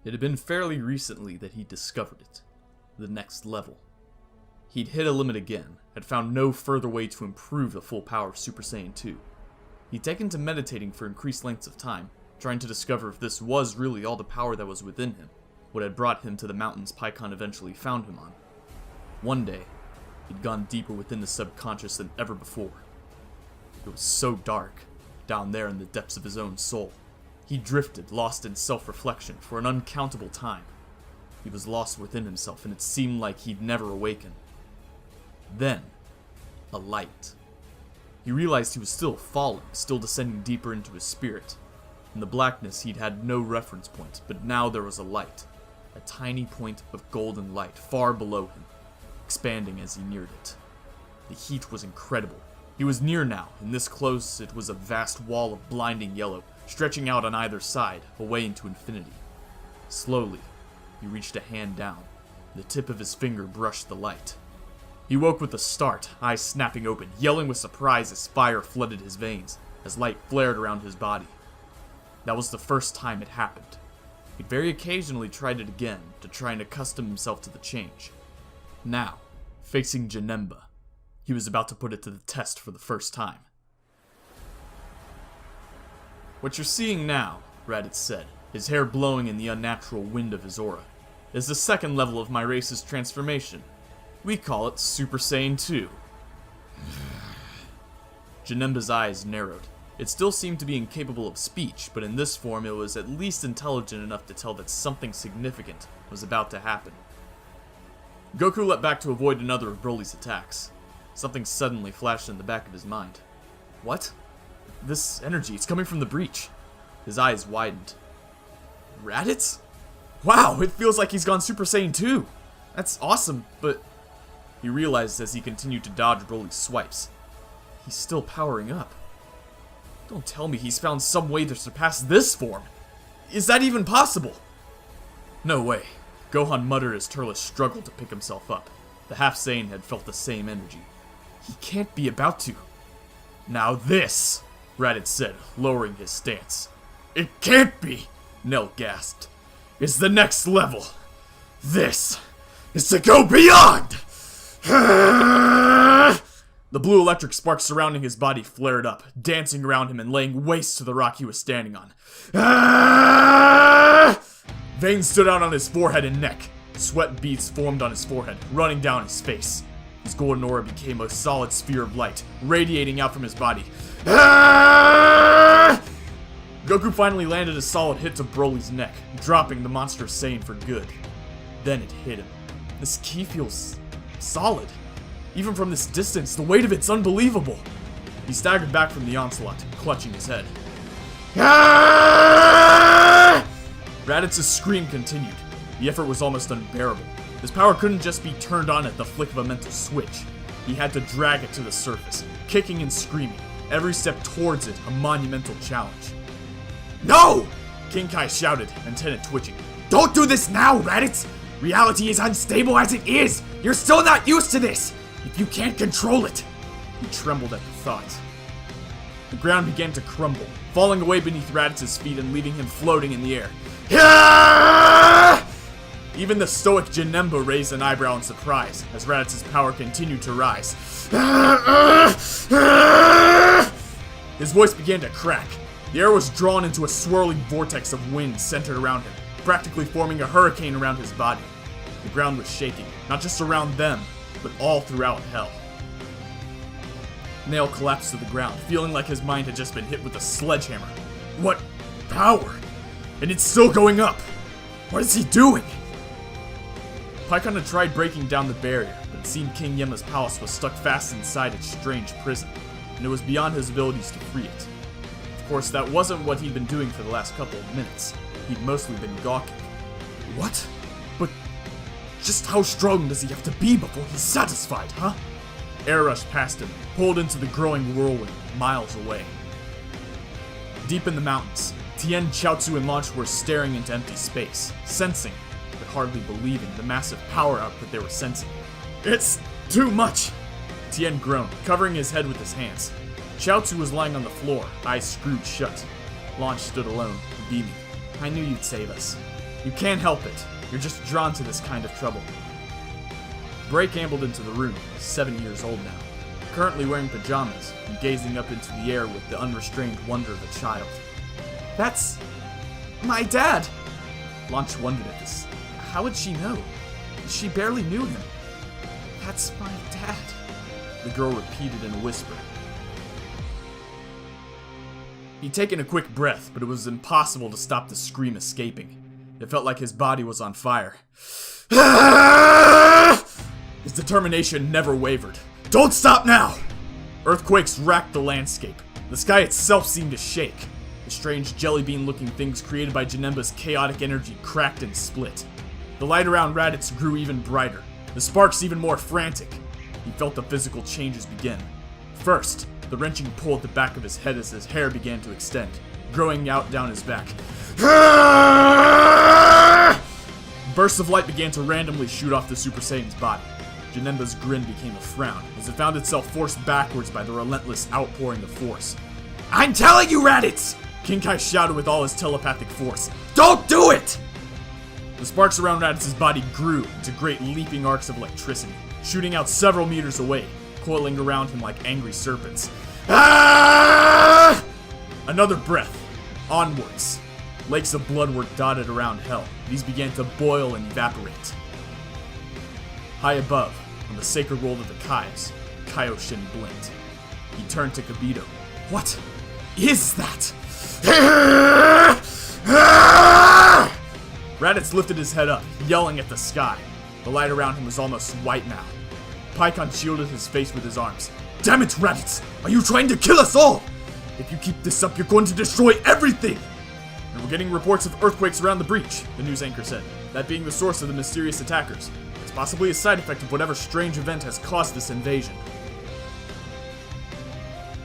It had been fairly recently that he discovered it. The next level. He'd hit a limit again, had found no further way to improve the full power of Super Saiyan 2. He'd taken to meditating for increased lengths of time, trying to discover if this was really all the power that was within him, what had brought him to the mountains Paikon eventually found him on. One day, he'd gone deeper within the subconscious than ever before. It was so dark, down there in the depths of his own soul. He drifted, lost in self-reflection, for an uncountable time. He was lost within himself, and it seemed like he'd never awaken. Then, a light. He realized he was still falling, still descending deeper into his spirit. In the blackness, he'd had no reference point, but now there was a light. A tiny point of golden light far below him, expanding as he neared it. The heat was incredible. He was near now, and this close it was a vast wall of blinding yellow, stretching out on either side, away into infinity. Slowly, he reached a hand down. The tip of his finger brushed the light. He woke with a start, eyes snapping open, yelling with surprise as fire flooded his veins, as light flared around his body. That was the first time it happened. He'd very occasionally tried it again, to try and accustom himself to the change. Now, facing Janemba, he was about to put it to the test for the first time. "What you're seeing now," Raditz said, his hair blowing in the unnatural wind of his aura, "is the second level of my race's transformation. We call it Super Saiyan 2. Janemba's eyes narrowed. It still seemed to be incapable of speech, but in this form it was at least intelligent enough to tell that something significant was about to happen. Goku leapt back to avoid another of Broly's attacks. Something suddenly flashed in the back of his mind. What? This energy, it's coming from the breach. His eyes widened. Raditz? Wow, it feels like he's gone Super Saiyan 2. That's awesome, but... He realized as he continued to dodge Broly's swipes. He's still powering up. Don't tell me he's found some way to surpass this form. Is that even possible? No way. Gohan muttered as Turles struggled to pick himself up. The half-Saiyan had felt the same energy. He can't be about to. Now this, Raditz said, lowering his stance. It can't be, Nell gasped. It's the next level. This is to go beyond! The blue electric sparks surrounding his body flared up, dancing around him and laying waste to the rock he was standing on. Veins stood out on his forehead and neck. Sweat beads formed on his forehead, running down his face. His golden aura became a solid sphere of light, radiating out from his body. Goku finally landed a solid hit to Broly's neck, dropping the monstrous Saiyan for good. Then it hit him. This ki feels solid. Even from this distance, the weight of it's unbelievable. He staggered back from the onslaught, clutching his head. Raditz's scream continued. The effort was almost unbearable. His power couldn't just be turned on at the flick of a mental switch. He had to drag it to the surface, kicking and screaming, every step towards it a monumental challenge. No! King Kai shouted, antenna twitching. Don't do this now, Raditz! Reality is unstable as it is! You're still not used to this! If you can't control it! He trembled at the thought. The ground began to crumble, falling away beneath Raditz's feet and leaving him floating in the air. Even the stoic Janemba raised an eyebrow in surprise as Raditz's power continued to rise. His voice began to crack. The air was drawn into a swirling vortex of wind centered around him, practically forming a hurricane around his body. The ground was shaking, not just around them, but all throughout hell. Nail collapsed to the ground, feeling like his mind had just been hit with a sledgehammer. What power? And it's still going up! What is he doing? Paikon had tried breaking down the barrier, but it seemed King Yemma's palace was stuck fast inside its strange prison, and it was beyond his abilities to free it. Of course, that wasn't what he'd been doing for the last couple of minutes. He'd mostly been gawking. What? But just how strong does he have to be before he's satisfied, huh? Air rushed past him, pulled into the growing whirlwind, miles away. Deep in the mountains, Tien, Chaozu, and Launch were staring into empty space, sensing, but hardly believing, the massive power output they were sensing. It's too much! Tien groaned, covering his head with his hands. Chaozu was lying on the floor, eyes screwed shut. Launch stood alone, beaming. I knew you'd save us. You can't help it. You're just drawn to this kind of trouble. Bray ambled into the room, 7 years old now, currently wearing pajamas and gazing up into the air with the unrestrained wonder of a child. That's my dad! Launch wondered at this. How would she know? She barely knew him. That's my dad, the girl repeated in a whisper. He'd taken a quick breath, but it was impossible to stop the scream escaping. It felt like his body was on fire. His determination never wavered. Don't stop now! Earthquakes racked the landscape. The sky itself seemed to shake. The strange jelly-bean-looking things created by Janemba's chaotic energy cracked and split. The light around Raditz grew even brighter, the sparks even more frantic. He felt the physical changes begin. First, the wrenching pull at the back of his head as his hair began to extend, growing out down his back. Bursts of light began to randomly shoot off the Super Saiyan's body. Janemba's grin became a frown, as it found itself forced backwards by the relentless outpouring of force. I'm telling you, Raditz! King Kai shouted with all his telepathic force. Don't do it! The sparks around Raditz's body grew into great leaping arcs of electricity, shooting out several meters away, coiling around him like angry serpents. Ah! Another breath. Onwards. Lakes of blood were dotted around hell. These began to boil and evaporate. High above, on the sacred world of the Kais, Kaioshin blinked. He turned to Kibito. What is that? Raditz lifted his head up, yelling at the sky. The light around him was almost white now. Paikon shielded his face with his arms. Damn it, Raditz! Are you trying to kill us all? If you keep this up, you're going to destroy everything! And we're getting reports of earthquakes around the breach, the news anchor said. That being the source of the mysterious attackers. It's possibly a side effect of whatever strange event has caused this invasion.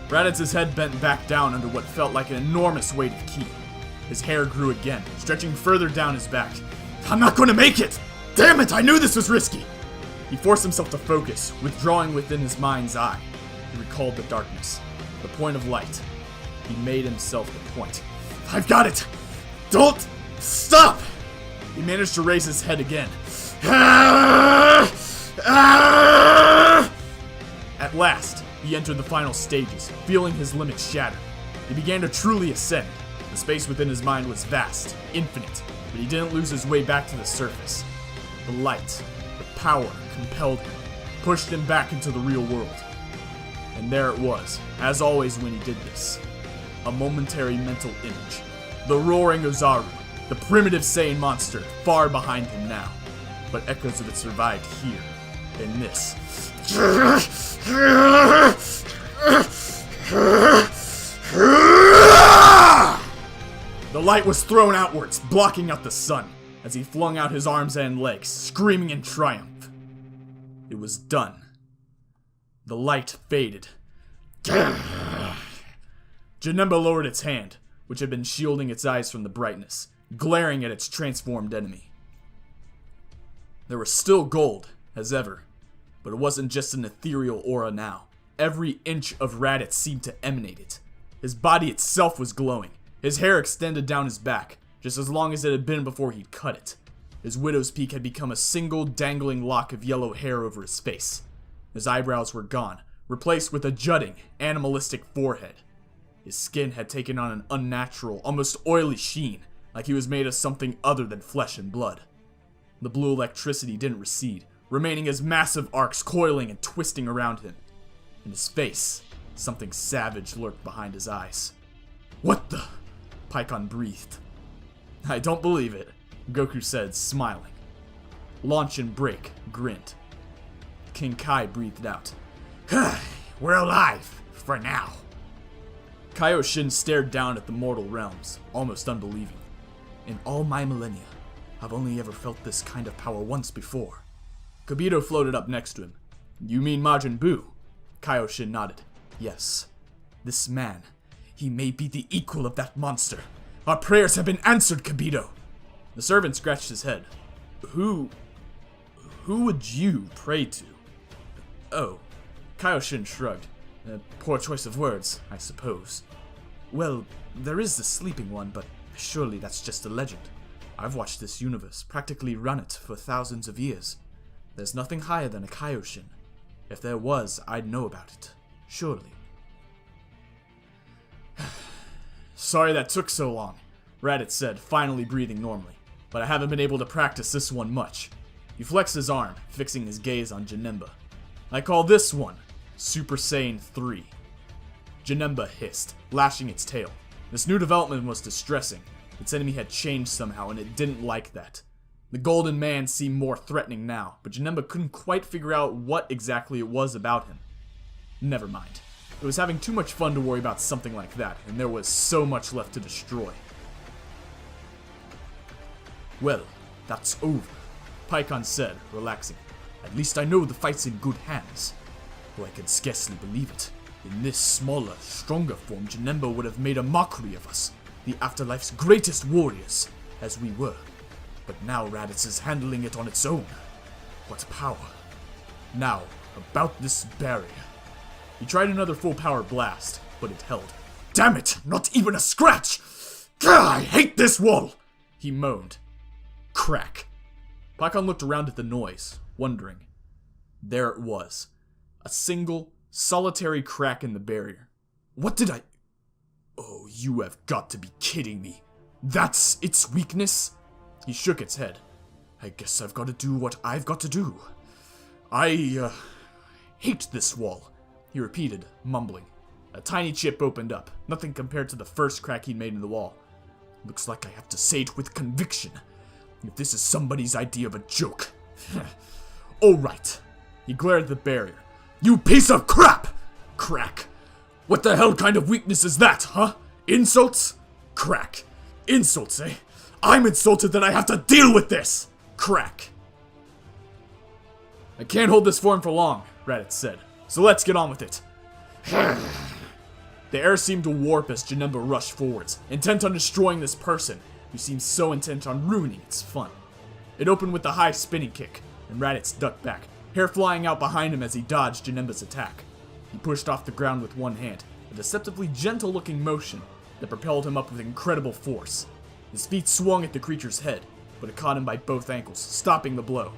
Raditz's head bent back down under what felt like an enormous weight of ki. His hair grew again, stretching further down his back. I'm not going to make it! Damn it, I knew this was risky! He forced himself to focus, withdrawing within his mind's eye. He recalled the darkness, the point of light. He made himself the point. I've got it! Don't stop! He managed to raise his head again. At last, he entered the final stages, feeling his limits shatter. He began to truly ascend. The space within his mind was vast, infinite, but he didn't lose his way back to the surface. The light, the power compelled him, pushed him back into the real world. And there it was, as always when he did this. A momentary mental image. The roaring Ozaru, the primitive Saiyan monster, far behind him now. But echoes of it survived here, in this. The light was thrown outwards, blocking out the sun, as he flung out his arms and legs, screaming in triumph. It was done. The light faded. Janemba lowered its hand, which had been shielding its eyes from the brightness, glaring at its transformed enemy. There was still gold, as ever, but it wasn't just an ethereal aura now. Every inch of Raditz seemed to emanate it. His body itself was glowing. His hair extended down his back, just as long as it had been before he'd cut it. His widow's peak had become a single dangling lock of yellow hair over his face. His eyebrows were gone, replaced with a jutting, animalistic forehead. His skin had taken on an unnatural, almost oily sheen, like he was made of something other than flesh and blood. The blue electricity didn't recede, remaining as massive arcs coiling and twisting around him. In his face, something savage lurked behind his eyes. What the? Paikon breathed. I don't believe it, Goku said, smiling. Launch and Break grinned. King Kai breathed out. We're alive, for now. Kaioshin stared down at the mortal realms, almost unbelieving. In all my millennia, I've only ever felt this kind of power once before. Kibito floated up next to him. You mean Majin Buu? Kaioshin nodded. Yes. This man, he may be the equal of that monster. Our prayers have been answered, Kibito. The servant scratched his head. Who would you pray to? Oh, Kaioshin shrugged. Poor choice of words, I suppose. Well, there is the sleeping one, but surely that's just a legend. I've watched this universe, practically run it, for thousands of years. There's nothing higher than a Kaioshin. If there was, I'd know about it. Surely. Sorry that took so long, Raditz said, finally breathing normally. But I haven't been able to practice this one much. He flexed his arm, fixing his gaze on Janemba. I call this one Super Saiyan 3. Janemba hissed, lashing its tail. This new development was distressing. Its enemy had changed somehow, and it didn't like that. The Golden Man seemed more threatening now, but Janemba couldn't quite figure out what exactly it was about him. Never mind. It was having too much fun to worry about something like that, and there was so much left to destroy. Well, that's over, Paikon said, relaxing. At least I know the fight's in good hands. Though I can scarcely believe it. In this smaller, stronger form, Janemba would have made a mockery of us, the Afterlife's greatest warriors, as we were. But now Raditz is handling it on its own. What power. Now, about this barrier. He tried another full power blast, but it held. Damn it! Not even a scratch! Gah, I hate this wall! He moaned. Crack. Paikon looked around at the noise, wondering. There it was. A single, solitary crack in the barrier. What did I... Oh, you have got to be kidding me. That's its weakness? He shook its head. I guess I've got to do what I've got to do. I hate this wall, he repeated, mumbling. A tiny chip opened up, nothing compared to the first crack he'd made in the wall. Looks like I have to say it with conviction. If this is somebody's idea of a joke. All right. He glared at the barrier. You piece of crap! Crack. What the hell kind of weakness is that, huh? Insults? Crack. Insults, eh? I'm insulted that I have to deal with this! Crack. I can't hold this form for long, Raditz said. So let's get on with it. The air seemed to warp as Janemba rushed forwards, intent on destroying this person, who seemed so intent on ruining its fun. It opened with a high spinning kick, and Raditz ducked back, hair flying out behind him as he dodged Janemba's attack. He pushed off the ground with one hand, a deceptively gentle-looking motion that propelled him up with incredible force. His feet swung at the creature's head, but it caught him by both ankles, stopping the blow.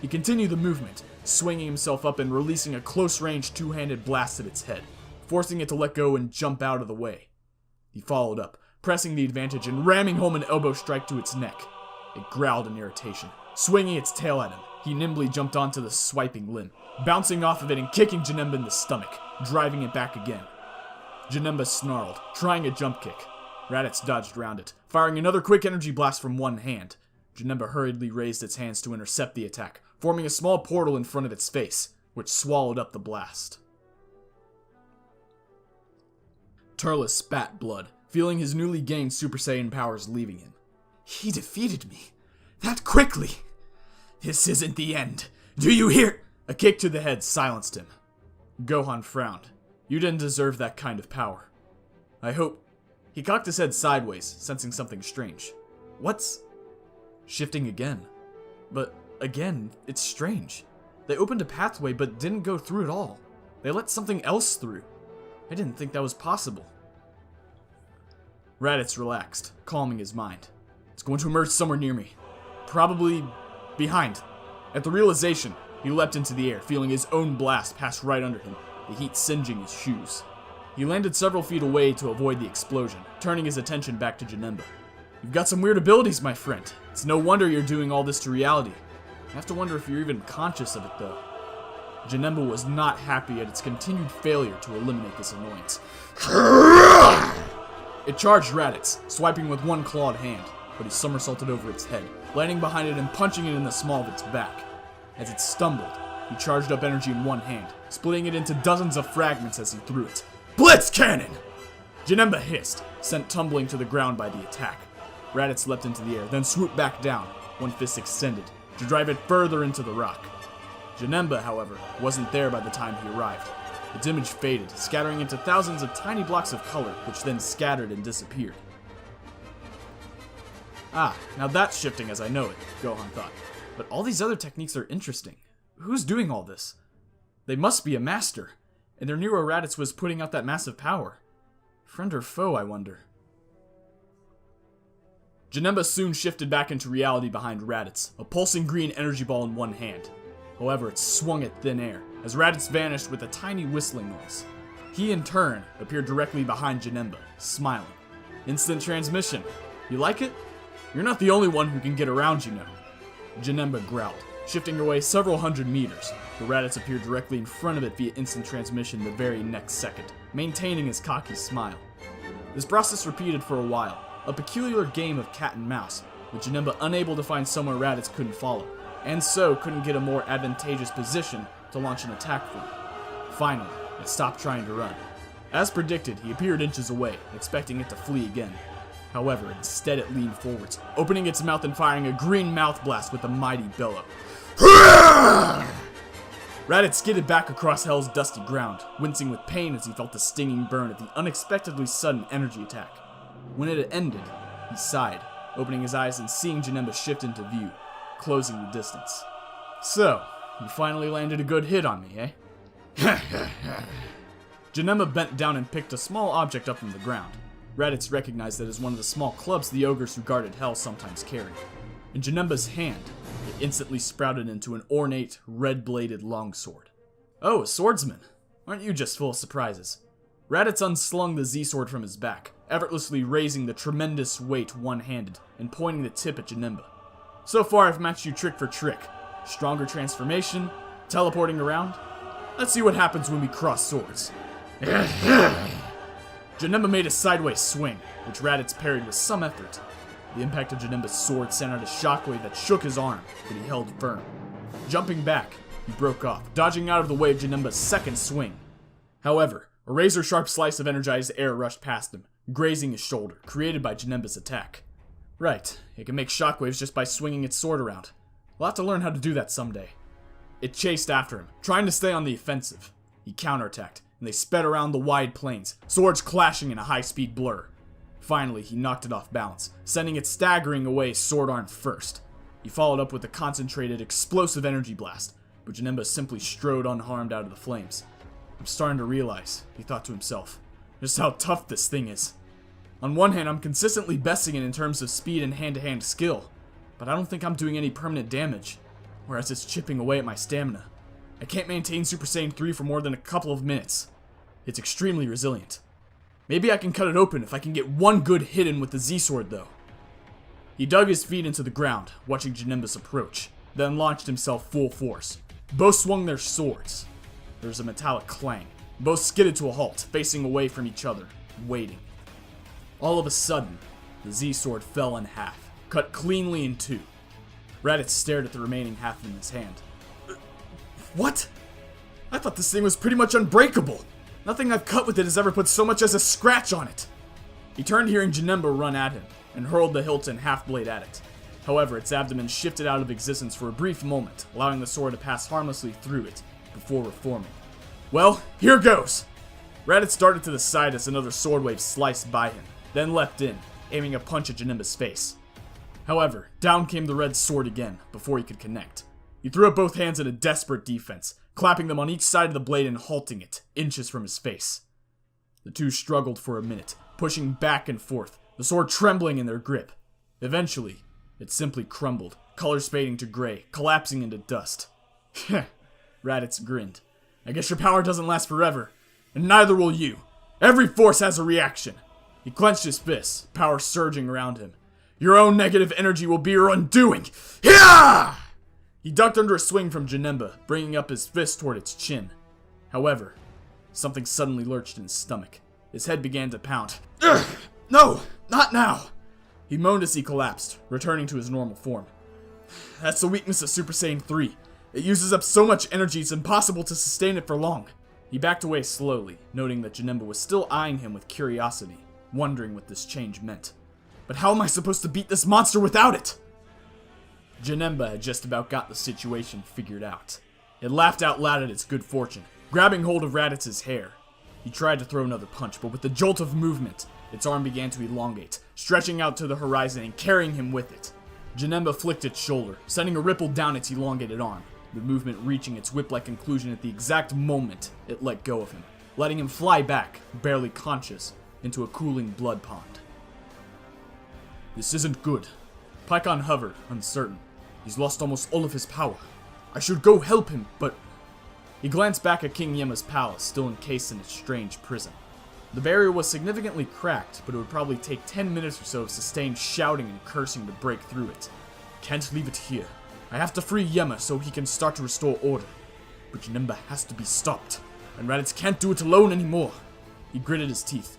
He continued the movement, swinging himself up and releasing a close-range two-handed blast at its head, forcing it to let go and jump out of the way. He followed up, pressing the advantage and ramming home an elbow strike to its neck. It growled in irritation, swinging its tail at him. He nimbly jumped onto the swiping limb, bouncing off of it and kicking Janemba in the stomach, driving it back again. Janemba snarled, trying a jump kick. Raditz dodged around it, firing another quick energy blast from one hand. Janemba hurriedly raised its hands to intercept the attack, forming a small portal in front of its face, which swallowed up the blast. Turles spat blood, feeling his newly gained Super Saiyan powers leaving him. He defeated me. That quickly. This isn't the end. Do you hear? A kick to the head silenced him. Gohan frowned. You didn't deserve that kind of power. I hope... He cocked his head sideways, sensing something strange. What's... Shifting again. But, again, it's strange. They opened a pathway but didn't go through at all. They let something else through. I didn't think that was possible. Raditz relaxed, calming his mind. It's going to emerge somewhere near me. Probably behind. At the realization, he leapt into the air, feeling his own blast pass right under him, the heat singeing his shoes. He landed several feet away to avoid the explosion, turning his attention back to Janemba. You've got some weird abilities, my friend. It's no wonder you're doing all this to reality. I have to wonder if you're even conscious of it, though. Janemba was not happy at its continued failure to eliminate this annoyance. It charged Raditz, swiping with one clawed hand, but he somersaulted over its head, landing behind it and punching it in the small of its back. As it stumbled, he charged up energy in one hand, splitting it into dozens of fragments as he threw it. Blitz Cannon! Janemba hissed, sent tumbling to the ground by the attack. Raditz leapt into the air, then swooped back down, one fist extended, to drive it further into the rock. Janemba, however, wasn't there by the time he arrived. Its image faded, scattering into thousands of tiny blocks of color, which then scattered and disappeared. Ah, now that's shifting as I know it, Gohan thought. But all these other techniques are interesting. Who's doing all this? They must be a master, and their Nero Raditz was putting out that massive power. Friend or foe, I wonder. Janemba soon shifted back into reality behind Raditz, a pulsing green energy ball in one hand. However, it swung at thin air, as Raditz vanished with a tiny whistling noise. He, in turn, appeared directly behind Janemba, smiling. Instant transmission. You like it? You're not the only one who can get around, you know. Janemba growled, shifting away several hundred meters, but Raditz appeared directly in front of it via instant transmission the very next second, maintaining his cocky smile. This process repeated for a while, a peculiar game of cat and mouse, with Janemba unable to find somewhere Raditz couldn't follow, and so couldn't get a more advantageous position to launch an attack from. Finally, it stopped trying to run. As predicted, he appeared inches away, expecting it to flee again. However, instead it leaned forwards, opening its mouth and firing a green mouth blast with a mighty bellow. Raditz skidded back across Hell's dusty ground, wincing with pain as he felt the stinging burn of the unexpectedly sudden energy attack. When it had ended, he sighed, opening his eyes and seeing Janemba shift into view, closing the distance. So, you finally landed a good hit on me, eh? Janemba bent down and picked a small object up from the ground. Raditz recognized it as one of the small clubs the ogres who guarded Hell sometimes carry. In Janemba's hand, it instantly sprouted into an ornate, red-bladed longsword. Oh, a swordsman. Aren't you just full of surprises? Raditz unslung the Z-sword from his back, effortlessly raising the tremendous weight one-handed and pointing the tip at Janemba. So far, I've matched you trick for trick. Stronger transformation, teleporting around. Let's see what happens when we cross swords. Janemba made a sideways swing, which Raditz parried with some effort. The impact of Janemba's sword sent out a shockwave that shook his arm, but he held firm. Jumping back, he broke off, dodging out of the way of Janemba's second swing. However, a razor-sharp slice of energized air rushed past him, grazing his shoulder, created by Janemba's attack. Right, it can make shockwaves just by swinging its sword around. We'll have to learn how to do that someday. It chased after him, trying to stay on the offensive. He counterattacked, and they sped around the wide plains, swords clashing in a high-speed blur. Finally, he knocked it off balance, sending it staggering away sword-arm first. He followed up with a concentrated, explosive energy blast, but Janemba simply strode unharmed out of the flames. I'm starting to realize, he thought to himself, just how tough this thing is. On one hand, I'm consistently besting it in terms of speed and hand-to-hand skill, but I don't think I'm doing any permanent damage, whereas it's chipping away at my stamina. I can't maintain Super Saiyan 3 for more than a couple of minutes. It's extremely resilient. Maybe I can cut it open if I can get one good hit in with the Z-sword, though. He dug his feet into the ground, watching Janemba's approach, then launched himself full force. Both swung their swords. There was a metallic clang. Both skidded to a halt, facing away from each other, waiting. All of a sudden, the Z-sword fell in half, cut cleanly in two. Raditz stared at the remaining half in his hand. What? I thought this thing was pretty much unbreakable. Nothing I've cut with it has ever put so much as a scratch on it. He turned hearing Janemba run at him, and hurled the hilt-and half-blade at it. However, its abdomen shifted out of existence for a brief moment, allowing the sword to pass harmlessly through it, before reforming. Well, here goes! Raditz darted to the side as another sword wave sliced by him, then leapt in, aiming a punch at Janemba's face. However, down came the red sword again, before he could connect. He threw up both hands in a desperate defense, clapping them on each side of the blade and halting it, inches from his face. The two struggled for a minute, pushing back and forth, the sword trembling in their grip. Eventually, it simply crumbled, colors fading to gray, collapsing into dust. Raditz grinned. I guess your power doesn't last forever, and neither will you. Every force has a reaction. He clenched his fists, power surging around him. Your own negative energy will be your undoing. Hiya! He ducked under a swing from Janemba, bringing up his fist toward its chin. However, something suddenly lurched in his stomach. His head began to pound. No, not now! He moaned as he collapsed, returning to his normal form. That's the weakness of Super Saiyan 3. It uses up so much energy it's impossible to sustain it for long. He backed away slowly, noting that Janemba was still eyeing him with curiosity, wondering what this change meant. But how am I supposed to beat this monster without it? Janemba had just about got the situation figured out. It laughed out loud at its good fortune, grabbing hold of Raditz's hair. He tried to throw another punch, but with the jolt of movement, its arm began to elongate, stretching out to the horizon and carrying him with it. Janemba flicked its shoulder, sending a ripple down its elongated arm, the movement reaching its whip-like conclusion at the exact moment it let go of him, letting him fly back, barely conscious, into a cooling blood pond. This isn't good. Paikon hovered, uncertain. He's lost almost all of his power. I should go help him, but... He glanced back at King Yema's palace, still encased in its strange prison. The barrier was significantly cracked, but it would probably take 10 minutes or so of sustained shouting and cursing to break through it. Can't leave it here. I have to free Yema so he can start to restore order. But Janemba has to be stopped, and Raditz can't do it alone anymore. He gritted his teeth.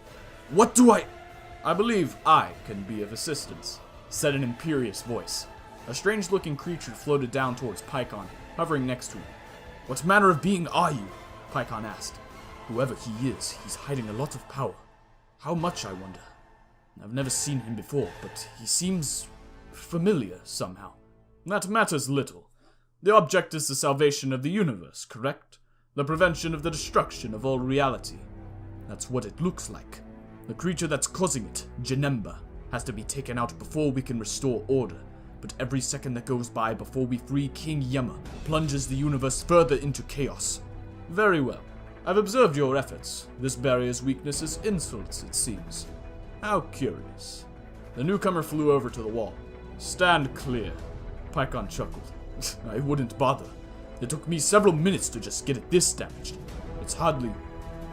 What do I believe I can be of assistance, said an imperious voice. A strange-looking creature floated down towards Paikon, hovering next to him. What manner of being are you? Paikon asked. Whoever he is, he's hiding a lot of power. How much, I wonder? I've never seen him before, but he seems familiar somehow. That matters little. The object is the salvation of the universe, correct? The prevention of the destruction of all reality. That's what it looks like. The creature that's causing it, Janemba, has to be taken out before we can restore order. But every second that goes by before we free King Yema plunges the universe further into chaos. Very well. I've observed your efforts. This barrier's weakness is insults, it seems. How curious. The newcomer flew over to the wall. Stand clear. Paikon chuckled. I wouldn't bother. It took me several minutes to just get it this damaged. It's hardly...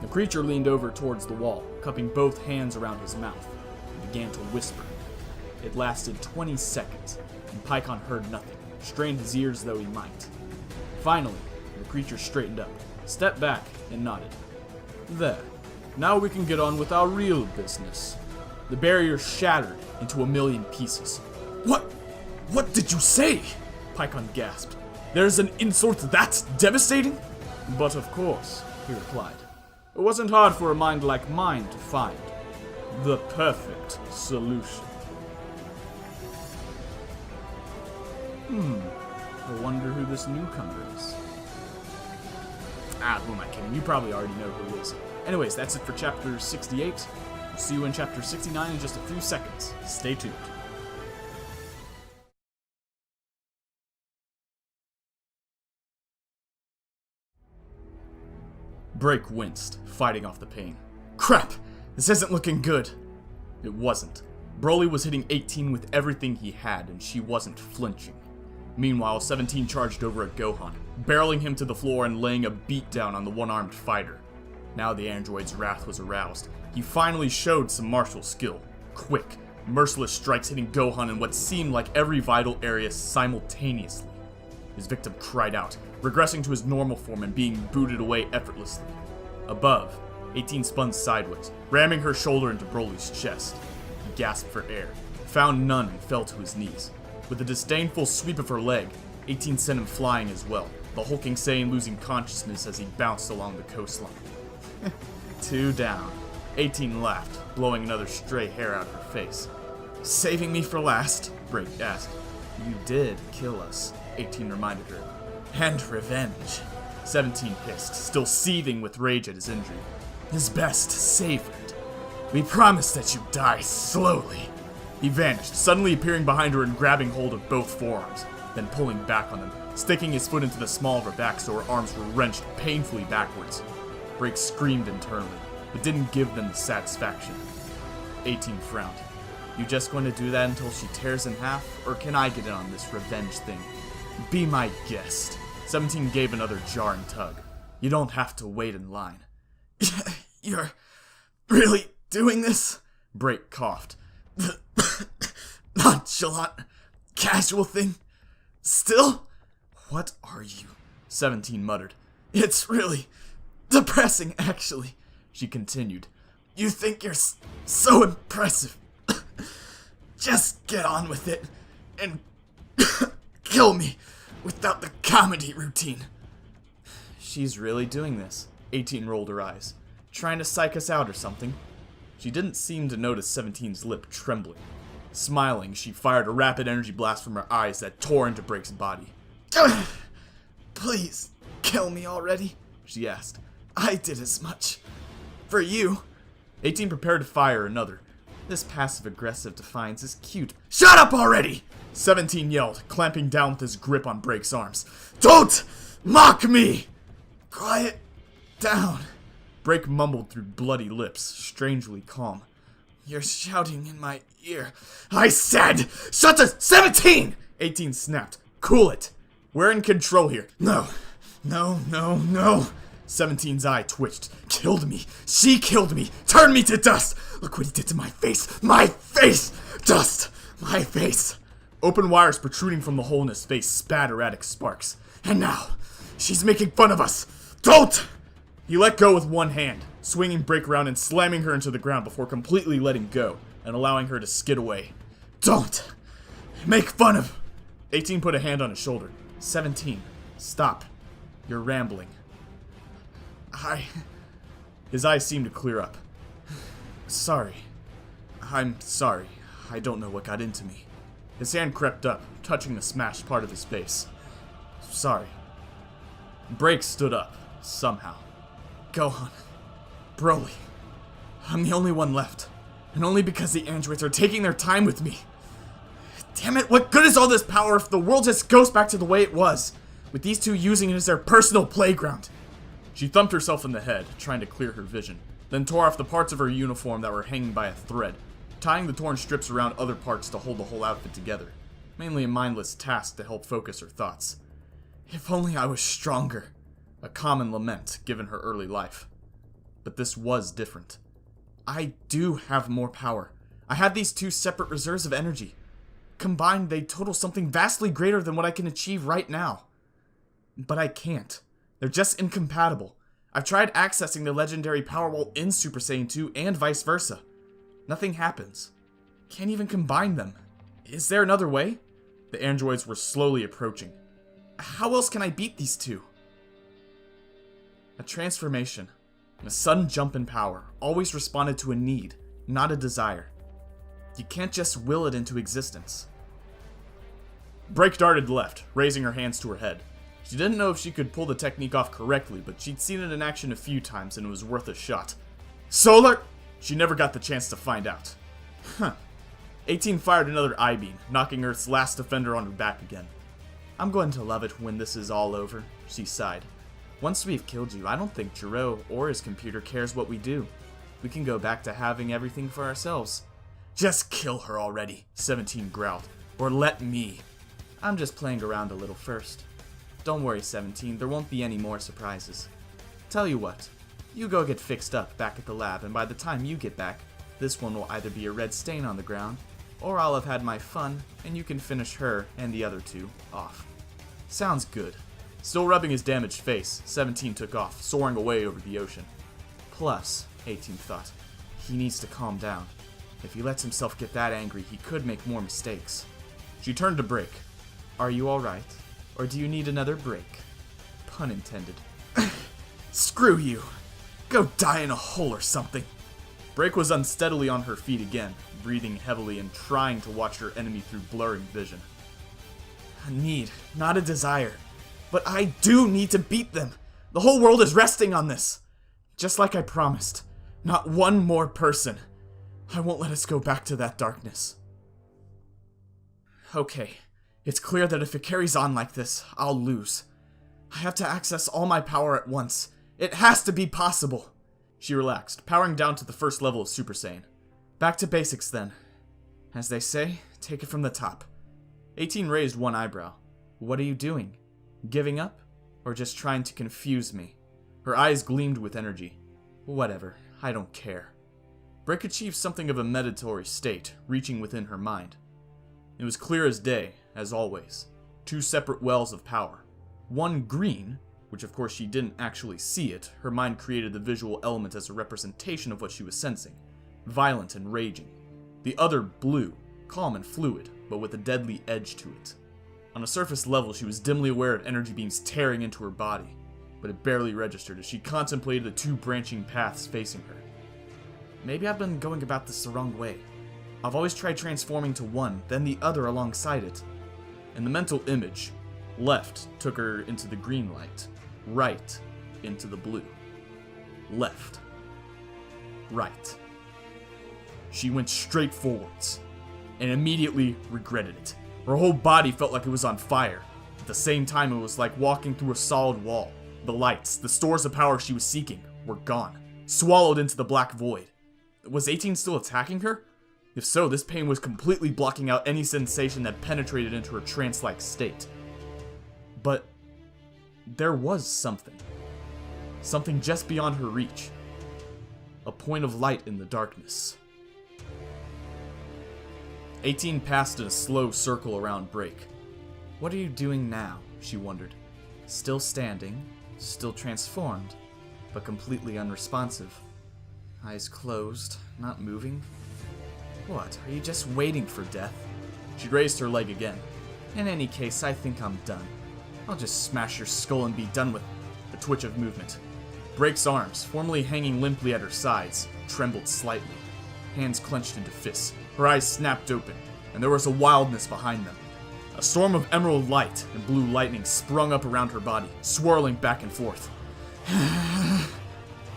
The creature leaned over towards the wall, cupping both hands around his mouth, and began to whisper. It lasted 20 seconds, and Paikon heard nothing, strained his ears though he might. Finally, the creature straightened up, stepped back, and nodded. There. Now we can get on with our real business. The barrier shattered into a million pieces. What did you say? Paikon gasped. There's an insult that devastating? But of course, he replied. It wasn't hard for a mind like mine to find the perfect solution. I wonder who this newcomer is. Who am I kidding? You probably already know who it is. Anyways, that's it for chapter 68. We'll see you in chapter 69 in just a few seconds. Stay tuned. Break winced, fighting off the pain. Crap! This isn't looking good! It wasn't. Broly was hitting 18 with everything he had, and she wasn't flinching. Meanwhile, 17 charged over at Gohan, barreling him to the floor and laying a beatdown on the one-armed fighter. Now the android's wrath was aroused. He finally showed some martial skill. Quick, merciless strikes hitting Gohan in what seemed like every vital area simultaneously. His victim cried out, regressing to his normal form and being booted away effortlessly. Above, 18 spun sideways, ramming her shoulder into Broly's chest. He gasped for air, found none and fell to his knees. With a disdainful sweep of her leg, 18 sent him flying as well, the hulking Saiyan losing consciousness as he bounced along the coastline. 2 down. 18 laughed, blowing another stray hair out of her face. Saving me for last? Break asked. You did kill us, 18 reminded her. And revenge, 17 hissed, still seething with rage at his injury. His best savored. We promised that you'd die slowly. He vanished, suddenly appearing behind her and grabbing hold of both forearms, then pulling back on them, sticking his foot into the small of her back so her arms were wrenched painfully backwards. Break screamed internally, but didn't give them the satisfaction. 18 frowned. You just going to do that until she tears in half, or can I get in on this revenge thing? Be my guest. 17 gave another jarring tug. You don't have to wait in line. You're really doing this? Break coughed. Nonchalant, casual thing. Still? What are you? 17 muttered. It's really depressing, actually, she continued. You think you're so impressive. Just get on with it and kill me without the comedy routine. She's really doing this. 18 rolled her eyes. Trying to psych us out or something. She didn't seem to notice 17's lip trembling. Smiling, she fired a rapid energy blast from her eyes that tore into Break's body. Please, kill me already, she asked. I did as much. For you. 18 prepared to fire another. This passive-aggressive defiance is cute. Shut up already! 17 yelled, clamping down with his grip on Break's arms. Don't mock me! Quiet down. Break mumbled through bloody lips, strangely calm. You're shouting in my ear. I said, shut the 17! 18 snapped. Cool it. We're in control here. No. 17's eye twitched. Killed me. She killed me. Turned me to dust. Look what he did to my face. My face! Dust! My face! Open wires protruding from the hole in his face spat erratic sparks. And now, she's making fun of us. Don't! He let go with one hand, swinging Break around and slamming her into the ground before completely letting go and allowing her to skid away. Don't! Make fun of... 18 put a hand on his shoulder. 17, stop. You're rambling. His eyes seemed to clear up. Sorry. I'm sorry. I don't know what got into me. His hand crept up, touching the smashed part of his face. Sorry. Break stood up, somehow. Go on. Broly. I'm the only one left. And only because the androids are taking their time with me. Damn it, what good is all this power if the world just goes back to the way it was? With these two using it as their personal playground. She thumped herself in the head, trying to clear her vision, then tore off the parts of her uniform that were hanging by a thread, tying the torn strips around other parts to hold the whole outfit together. Mainly a mindless task to help focus her thoughts. If only I was stronger. A common lament, given her early life. But this was different. I do have more power. I had these two separate reserves of energy. Combined, they total something vastly greater than what I can achieve right now. But I can't. They're just incompatible. I've tried accessing the legendary power while in Super Saiyan 2 and vice versa. Nothing happens. Can't even combine them. Is there another way? The androids were slowly approaching. How else can I beat these two? A transformation, a sudden jump in power, always responded to a need, not a desire. You can't just will it into existence. Break darted left, raising her hands to her head. She didn't know if she could pull the technique off correctly, but she'd seen it in action a few times and it was worth a shot. Solar! She never got the chance to find out. 18 fired another I-beam, knocking Earth's last defender on her back again. I'm going to love it when this is all over, she sighed. Once we've killed you, I don't think Jiro or his computer cares what we do. We can go back to having everything for ourselves. Just kill her already, 17 growled. Or let me. I'm just playing around a little first. Don't worry, 17, there won't be any more surprises. Tell you what, you go get fixed up back at the lab, and by the time you get back, this one will either be a red stain on the ground, or I'll have had my fun, and you can finish her and the other two off. Sounds good. Still rubbing his damaged face, 17 took off, soaring away over the ocean. Plus, 18 thought, he needs to calm down. If he lets himself get that angry, he could make more mistakes. She turned to Break. Are you alright? Or do you need another break? Pun intended. Screw you. Go die in a hole or something. Break was unsteadily on her feet again, breathing heavily and trying to watch her enemy through blurring vision. A need, not a desire. But I do need to beat them. The whole world is resting on this. Just like I promised. Not one more person. I won't let us go back to that darkness. Okay, it's clear that if it carries on like this, I'll lose. I have to access all my power at once. It has to be possible. She relaxed, powering down to the first level of Super Saiyan. Back to basics then. As they say, take it from the top. 18 raised one eyebrow. What are you doing? Giving up? Or just trying to confuse me? Her eyes gleamed with energy. Whatever, I don't care. Break achieved something of a meditatory state, reaching within her mind. It was clear as day, as always. Two separate wells of power. One green, which of course she didn't actually see it, her mind created the visual element as a representation of what she was sensing. Violent and raging. The other blue, calm and fluid, but with a deadly edge to it. On a surface level, she was dimly aware of energy beams tearing into her body, but it barely registered as she contemplated the two branching paths facing her. Maybe I've been going about this the wrong way. I've always tried transforming to one, then the other alongside it. In the mental image, left took her into the green light, right into the blue. Left. Right. She went straight forwards, and immediately regretted it. Her whole body felt like it was on fire. At the same time, it was like walking through a solid wall. The lights, the stores of power she was seeking, were gone, swallowed into the black void. Was 18 still attacking her? If so, this pain was completely blocking out any sensation that penetrated into her trance-like state. But there was something. Something just beyond her reach. A point of light in the darkness. 18 passed in a slow circle around Break. What are you doing now? She wondered. Still standing, still transformed, but completely unresponsive. Eyes closed, not moving. What, are you just waiting for death? She raised her leg again. In any case, I think I'm done. I'll just smash your skull and be done with a twitch of movement. Break's arms, formerly hanging limply at her sides, trembled slightly. Hands clenched into fists. Her eyes snapped open, and there was a wildness behind them. A storm of emerald light and blue lightning sprung up around her body, swirling back and forth.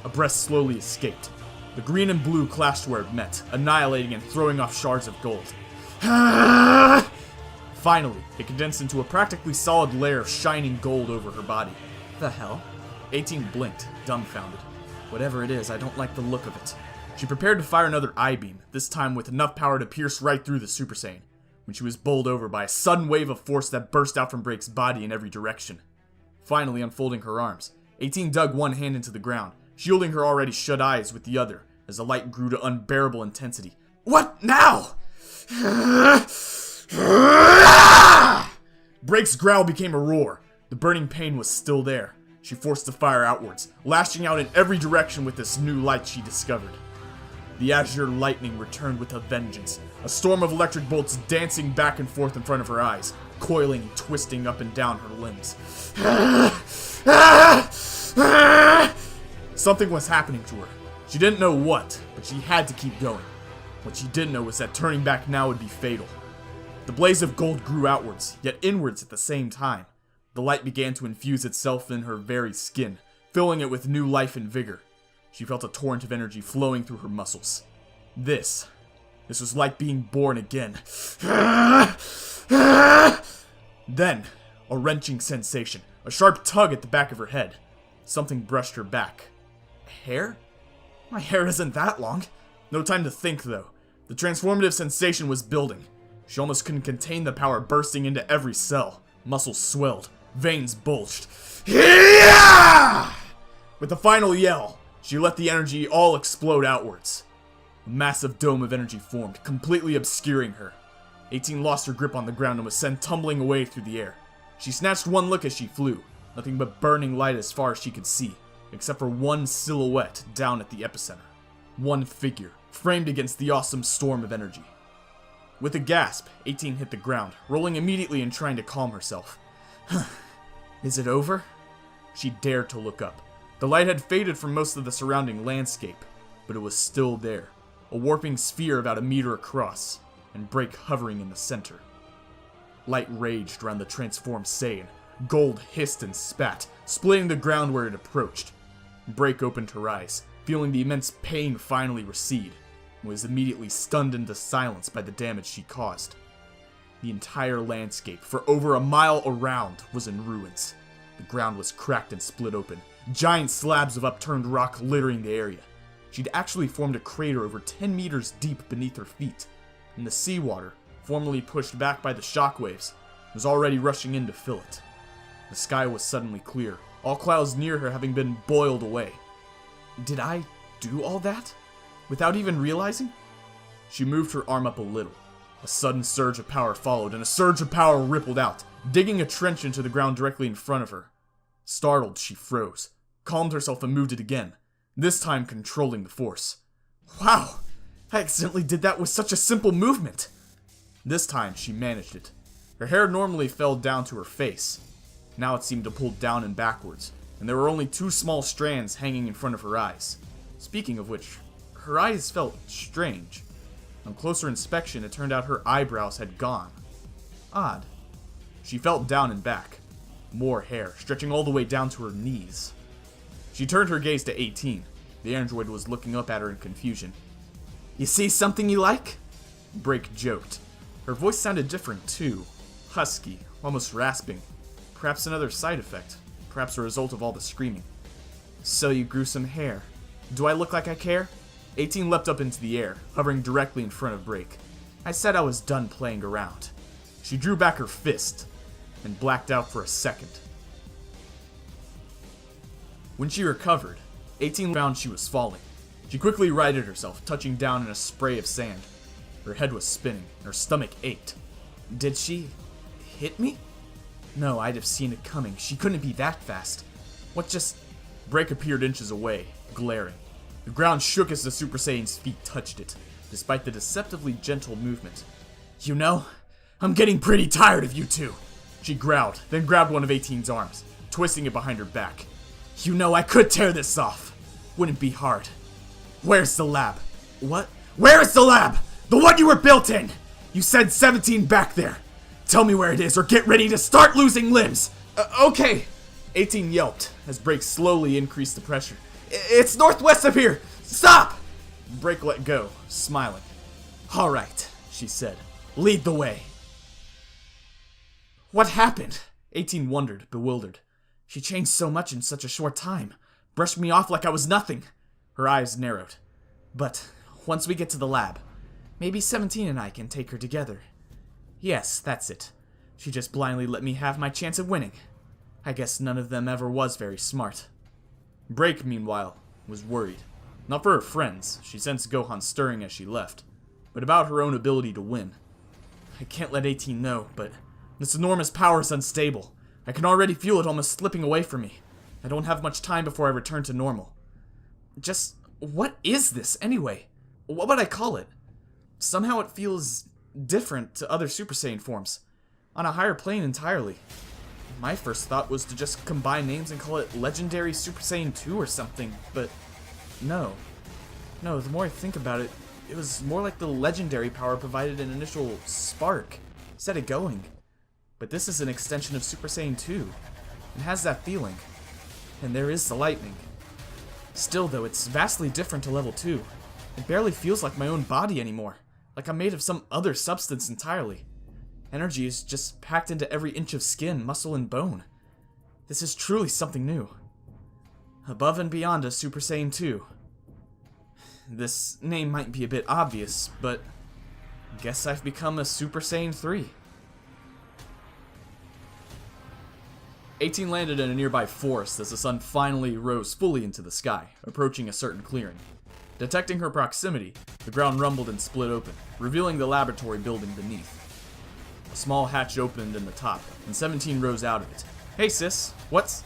A breath slowly escaped. The green and blue clashed where it met, annihilating and throwing off shards of gold. Finally, it condensed into a practically solid layer of shining gold over her body. The hell? 18 blinked, dumbfounded. Whatever it is, I don't like the look of it. She prepared to fire another eye beam, this time with enough power to pierce right through the Super Saiyan, when she was bowled over by a sudden wave of force that burst out from Break's body in every direction. Finally unfolding her arms, 18 dug one hand into the ground, shielding her already shut eyes with the other, as the light grew to unbearable intensity. What now? Break's growl became a roar. The burning pain was still there. She forced the fire outwards, lashing out in every direction with this new light she discovered. The azure lightning returned with a vengeance, a storm of electric bolts dancing back and forth in front of her eyes, coiling and twisting up and down her limbs. Something was happening to her. She didn't know what, but she had to keep going. What she did know was that turning back now would be fatal. The blaze of gold grew outwards, yet inwards at the same time. The light began to infuse itself in her very skin, filling it with new life and vigor. She felt a torrent of energy flowing through her muscles. This was like being born again. Then, a wrenching sensation, a sharp tug at the back of her head. Something brushed her back. Hair? My hair isn't that long. No time to think, though. The transformative sensation was building. She almost couldn't contain the power bursting into every cell. Muscles swelled. Veins bulged. With a final yell, she let the energy all explode outwards. A massive dome of energy formed, completely obscuring her. 18 lost her grip on the ground and was sent tumbling away through the air. She snatched one look as she flew. Nothing but burning light as far as she could see, except for one silhouette down at the epicenter. One figure, framed against the awesome storm of energy. With a gasp, 18 hit the ground, rolling immediately and trying to calm herself. Is it over? She dared to look up. The light had faded from most of the surrounding landscape, but it was still there, a warping sphere about a meter across, and Break hovering in the center. Light raged around the transformed Saiyan. Gold hissed and spat, splitting the ground where it approached. Break opened her eyes, feeling the immense pain finally recede, and was immediately stunned into silence by the damage she caused. The entire landscape, for over a mile around, was in ruins. The ground was cracked and split open, giant slabs of upturned rock littering the area. She'd actually formed a crater over 10 meters deep beneath her feet, and the seawater, formerly pushed back by the shockwaves, was already rushing in to fill it. The sky was suddenly clear, all clouds near her having been boiled away. Did I do all that? Without even realizing? She moved her arm up a little. A sudden surge of power followed, and a surge of power rippled out, digging a trench into the ground directly in front of her. Startled, she froze, calmed herself and moved it again, this time controlling the force. Wow! I accidentally did that with such a simple movement! This time, she managed it. Her hair normally fell down to her face. Now it seemed to pull down and backwards, and there were only 2 small strands hanging in front of her eyes. Speaking of which, her eyes felt strange. On closer inspection, it turned out her eyebrows had gone. Odd. She felt down and back. More hair, stretching all the way down to her knees. She turned her gaze to 18. The android was looking up at her in confusion. You see something you like? Break joked. Her voice sounded different, too. Husky, almost rasping. Perhaps another side effect. Perhaps a result of all the screaming. So you grew some hair. Do I look like I care? 18 leapt up into the air, hovering directly in front of Break. I said I was done playing around. She drew back her fist, and blacked out for a second. When she recovered, 18 found she was falling. She quickly righted herself, touching down in a spray of sand. Her head was spinning, and her stomach ached. Did she hit me? No, I'd have seen it coming. She couldn't be that fast. What just... Break appeared inches away, glaring. The ground shook as the Super Saiyan's feet touched it, despite the deceptively gentle movement. You know, I'm getting pretty tired of you two. She growled, then grabbed one of 18's arms, twisting it behind her back. You know, I could tear this off. Wouldn't be hard. Where's the lab? What? Where is the lab? The one you were built in! You said 17 back there. Tell me where it is or get ready to start losing limbs. Okay. 18 yelped as Break slowly increased the pressure. It's northwest of here. Stop! Break let go, smiling. All right, she said. Lead the way. What happened? 18 wondered, bewildered. She changed so much in such a short time. Brushed me off like I was nothing. Her eyes narrowed. But once we get to the lab, maybe 17 and I can take her together. Yes, that's it. She just blindly let me have my chance at winning. I guess none of them ever was very smart. Break, meanwhile, was worried. Not for her friends, she sensed Gohan stirring as she left, but about her own ability to win. I can't let 18 know, but this enormous power is unstable. I can already feel it almost slipping away from me. I don't have much time before I return to normal. Just, what is this, anyway? What would I call it? Somehow it feels different to other Super Saiyan forms, on a higher plane entirely. My first thought was to just combine names and call it Legendary Super Saiyan 2 or something, but no. No, the more I think about it, it was more like the legendary power provided an initial spark, set it going. But this is an extension of Super Saiyan 2, and has that feeling. And there is the lightning. Still though, it's vastly different to level 2. It barely feels like my own body anymore, like I'm made of some other substance entirely. Energy is just packed into every inch of skin, muscle, and bone. This is truly something new. Above and beyond a Super Saiyan 2. This name might be a bit obvious, but guess I've become a Super Saiyan 3. 18 landed in a nearby forest as the sun finally rose fully into the sky, approaching a certain clearing. Detecting her proximity, the ground rumbled and split open, revealing the laboratory building beneath. A small hatch opened in the top, and 17 rose out of it. Hey sis, what's...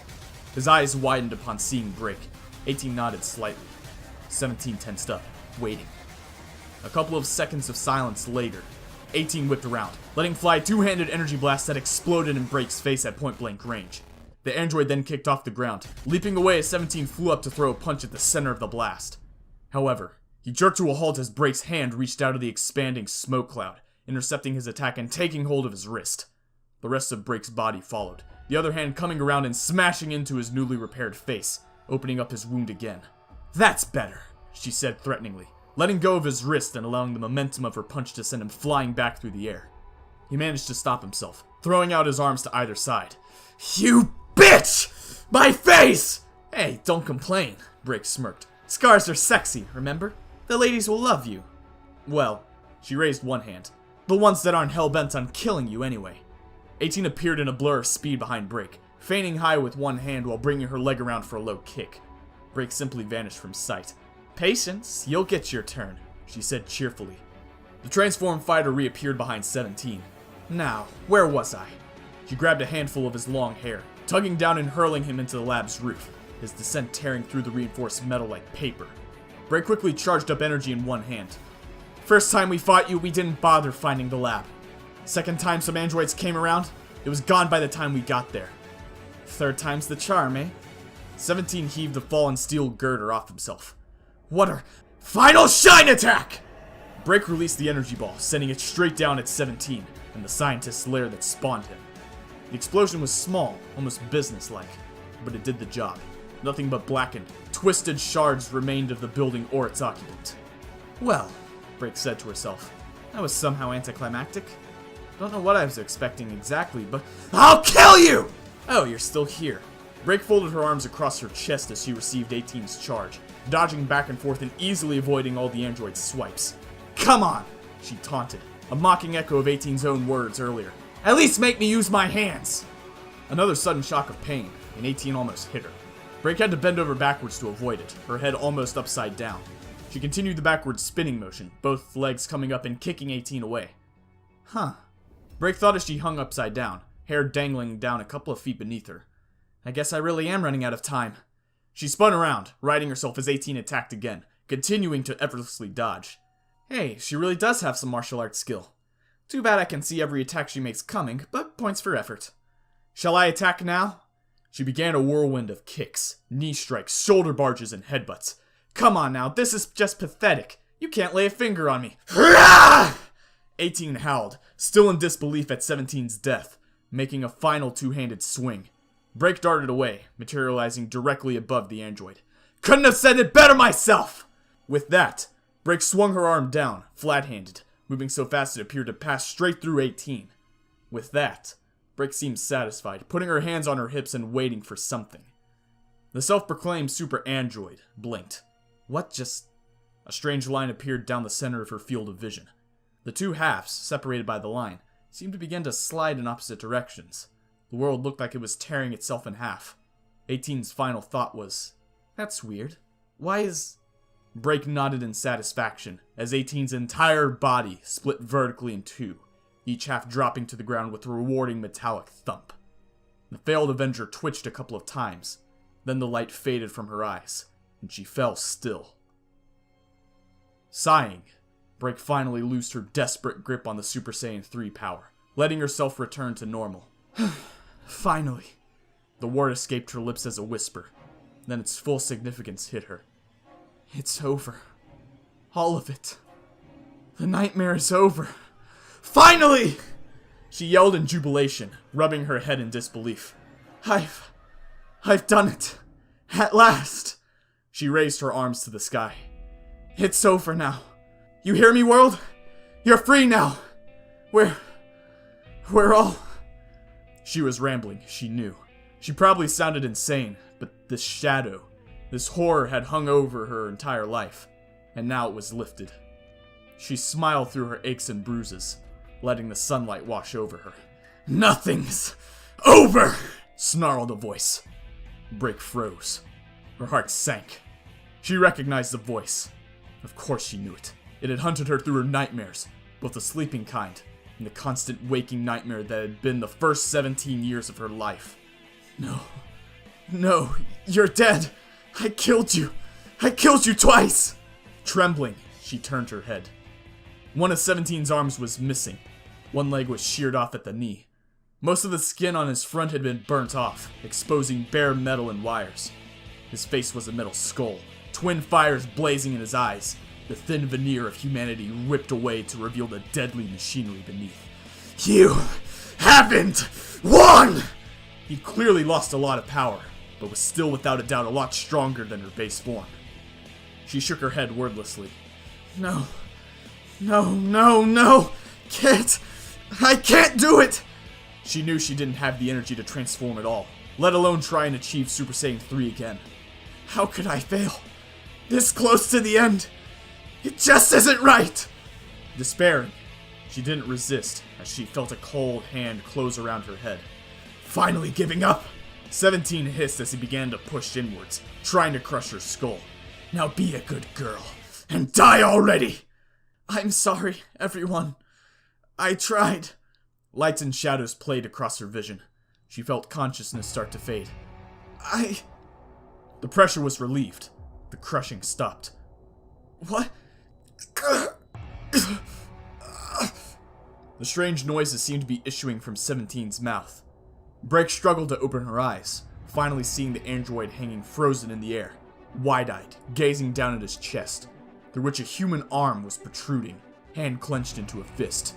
His eyes widened upon seeing Break. 18 nodded slightly. 17 tensed up, waiting. A couple of seconds of silence later, 18 whipped around, letting fly two-handed energy blasts that exploded in Break's face at point-blank range. The android then kicked off the ground, leaping away as 17 flew up to throw a punch at the center of the blast. However, he jerked to a halt as Break's hand reached out of the expanding smoke cloud, intercepting his attack and taking hold of his wrist. The rest of Break's body followed, the other hand coming around and smashing into his newly repaired face, opening up his wound again. That's better, she said threateningly, letting go of his wrist and allowing the momentum of her punch to send him flying back through the air. He managed to stop himself, throwing out his arms to either side. You bitch! My face! Hey, don't complain, Break smirked. Scars are sexy, remember? The ladies will love you. Well, she raised one hand. The ones that aren't hell-bent on killing you anyway. 18 appeared in a blur of speed behind Break, feigning high with one hand while bringing her leg around for a low kick. Break simply vanished from sight. Patience, you'll get your turn, she said cheerfully. The transformed fighter reappeared behind 17. Now, where was I? She grabbed a handful of his long hair, tugging down and hurling him into the lab's roof, his descent tearing through the reinforced metal like paper. Break quickly charged up energy in one hand. First time we fought you, we didn't bother finding the lab. Second time some androids came around, it was gone by the time we got there. Third time's the charm, eh? 17 heaved the fallen steel girder off himself. What are... Final Shine Attack! Break released the energy ball, sending it straight down at 17, and the scientist's lair that spawned him. The explosion was small, almost businesslike, but it did the job. Nothing but blackened, twisted shards remained of the building or its occupant. Well, Break said to herself, that was somehow anticlimactic. Don't know what I was expecting exactly, but... I'll kill you! Oh, you're still here. Break folded her arms across her chest as she received 18's charge, dodging back and forth and easily avoiding all the android's swipes. "Come on," she taunted, a mocking echo of 18's own words earlier. "At least make me use my hands!" Another sudden shock of pain, and 18 almost hit her. Break had to bend over backwards to avoid it, her head almost upside down. She continued the backward spinning motion, both legs coming up and kicking 18 away. Huh. Break thought as she hung upside down, hair dangling down a couple of feet beneath her. I guess I really am running out of time. She spun around, righting herself as 18 attacked again, continuing to effortlessly dodge. Hey, she really does have some martial arts skill. Too bad I can see every attack she makes coming, but points for effort. Shall I attack now? She began a whirlwind of kicks, knee strikes, shoulder barges, and headbutts. Come on now, this is just pathetic. You can't lay a finger on me. 18 howled, still in disbelief at 17's death, making a final two-handed swing. Break darted away, materializing directly above the android. Couldn't have said it better myself! With that, Break swung her arm down, flat-handed, moving so fast it appeared to pass straight through 18. With that, Break seemed satisfied, putting her hands on her hips and waiting for something. The self-proclaimed super android blinked. What just... A strange line appeared down the center of her field of vision. The two halves, separated by the line, seemed to begin to slide in opposite directions. The world looked like it was tearing itself in half. 18's final thought was, that's weird. Why is... Break nodded in satisfaction, as 18's entire body split vertically in two, each half dropping to the ground with a rewarding metallic thump. The failed Avenger twitched a couple of times, then the light faded from her eyes, and she fell still. Sighing, Break finally loosed her desperate grip on the Super Saiyan 3 power, letting herself return to normal. Finally. The word escaped her lips as a whisper, then its full significance hit her. It's over. All of it. The nightmare is over. Finally! She yelled in jubilation, rubbing her head in disbelief. I've done it. At last. She raised her arms to the sky. It's over now. You hear me, world? You're free now. We're all... She was rambling, she knew. She probably sounded insane, but this shadow, this horror had hung over her entire life, and now it was lifted. She smiled through her aches and bruises, letting the sunlight wash over her. Nothing's over! Snarled a voice. Break froze. Her heart sank. She recognized the voice. Of course she knew it. It had hunted her through her nightmares, both the sleeping kind and the constant waking nightmare that had been the first 17 years of her life. No, you're dead. I killed you twice. Trembling, she turned her head. One of 17's arms was missing. One leg was sheared off at the knee. Most of the skin on his front had been burnt off, exposing bare metal and wires. His face was a metal skull, twin fires blazing in his eyes, the thin veneer of humanity ripped away to reveal the deadly machinery beneath. You haven't won! He'd clearly lost a lot of power, but was still without a doubt a lot stronger than her base form. She shook her head wordlessly. No. I can't do it! She knew she didn't have the energy to transform at all, let alone try and achieve Super Saiyan 3 again. How could I fail? This close to the end. It just isn't right! Despairing, she didn't resist as she felt a cold hand close around her head. Finally giving up! 17 hissed as he began to push inwards, trying to crush her skull. Now be a good girl, and die already! I'm sorry, everyone. I tried. Lights and shadows played across her vision. She felt consciousness start to fade. The pressure was relieved. The crushing stopped. What? The strange noises seemed to be issuing from 17's mouth. Break struggled to open her eyes, finally seeing the android hanging frozen in the air, wide-eyed, gazing down at his chest, through which a human arm was protruding, hand clenched into a fist.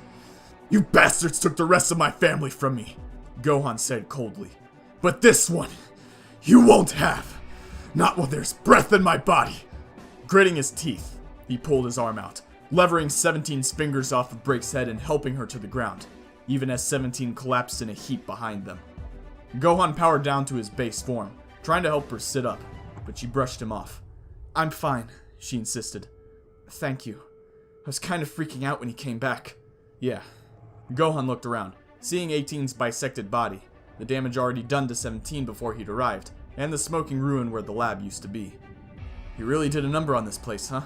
You bastards took the rest of my family from me, Gohan said coldly. But this one, you won't have. Not while there's breath in my body. Gritting his teeth, he pulled his arm out, levering 17's fingers off of Break's head and helping her to the ground, even as 17 collapsed in a heap behind them. Gohan powered down to his base form, trying to help her sit up, but she brushed him off. I'm fine, she insisted. Thank you. I was kind of freaking out when he came back. Yeah. Gohan looked around, seeing 18's bisected body, the damage already done to 17 before he'd arrived, and the smoking ruin where the lab used to be. You really did a number on this place, huh?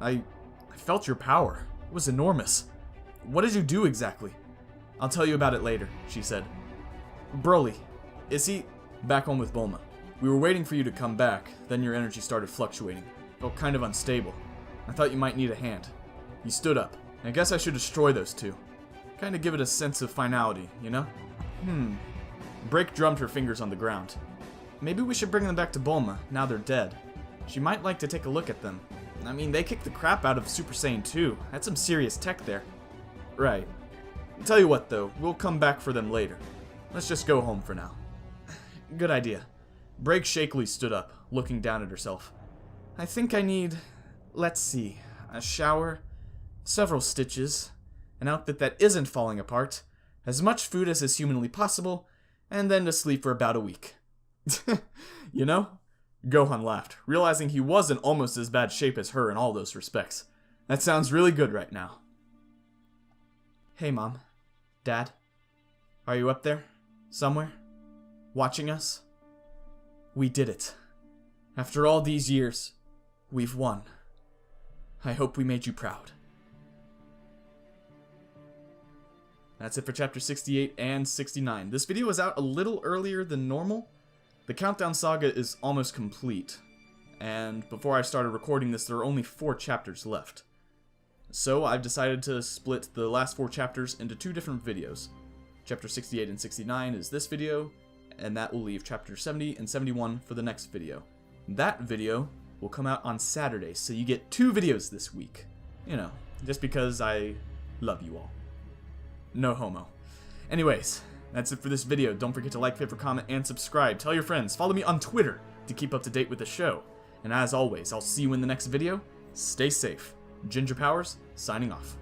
I felt your power. It was enormous. What did you do exactly? I'll tell you about it later, she said. Broly, is he... Back home with Bulma. We were waiting for you to come back, then your energy started fluctuating. Felt kind of unstable. I thought you might need a hand. You stood up. I guess I should destroy those two. Kinda give it a sense of finality, you know? Break drummed her fingers on the ground. Maybe we should bring them back to Bulma, now they're dead. She might like to take a look at them. I mean, they kicked the crap out of Super Saiyan 2. That's some serious tech there. Right. Tell you what, though, we'll come back for them later. Let's just go home for now. Good idea. Break shakily stood up, looking down at herself. I think I need, let's see, a shower, several stitches, an outfit that isn't falling apart, as much food as is humanly possible, and then to sleep for about a week. You know? Gohan laughed, realizing he was in almost as bad shape as her in all those respects. That sounds really good right now. Hey, Mom. Dad. Are you up there? Somewhere? Watching us? We did it. After all these years, we've won. I hope we made you proud. That's it for chapter 68 and 69. This video was out a little earlier than normal. The Countdown Saga is almost complete, and before I started recording this, there are only 4 chapters left. So I've decided to split the last 4 chapters into 2 different videos. Chapter 68 and 69 is this video, and that will leave chapter 70 and 71 for the next video. That video will come out on Saturday, so you get 2 videos this week. You know, just because I love you all. No homo. Anyways, that's it for this video. Don't forget to like, favorite, comment, and subscribe. Tell your friends. Follow me on Twitter to keep up to date with the show. And as always, I'll see you in the next video. Stay safe. Ginger Powers, signing off.